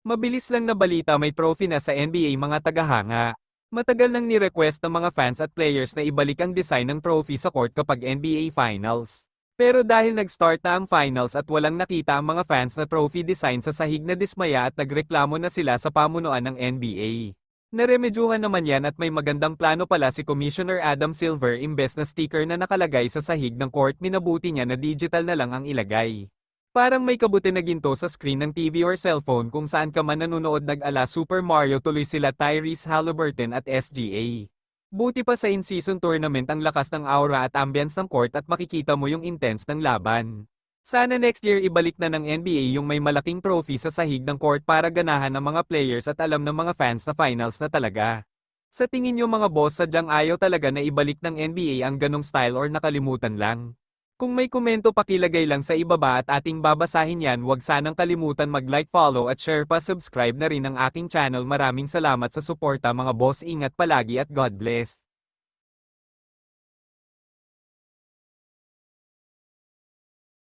Mabilis lang na balita, may trophy na sa NBA mga tagahanga. Matagal nang ni-request ng mga fans at players na ibalik ang design ng trophy sa court kapag NBA Finals. Pero dahil nag-start na ang finals at walang nakita ang mga fans na trophy design sa sahig, na dismaya at nagreklamo na sila sa pamunuan ng NBA. Naremedyuhan naman yan at may magandang plano pala si Commissioner Adam Silver. Imbes na sticker na nakalagay sa sahig ng court, minabuti niya na digital na lang ang ilagay. Parang may kabuti na ginto sa screen ng TV or cellphone kung saan ka man nanonood. Nag-ala Super Mario tuloy sila Tyrese Halliburton at SGA. Buti pa sa in-season tournament ang lakas ng aura at ambience ng court at makikita mo yung intense ng laban. Sana next year ibalik na ng NBA yung may malaking trophy sa sahig ng court para ganahan ng mga players at alam ng mga fans na finals na talaga. Sa tingin nyo mga boss, sadyang ayaw talaga na ibalik ng NBA ang ganong style or nakalimutan lang? Kung may komento, pakilagay lang sa ibaba at ating babasahin yan. Huwag sanang kalimutan mag-like, follow at share pa. Subscribe na rin ang aking channel. Maraming salamat sa suporta mga boss. Ingat palagi at God bless.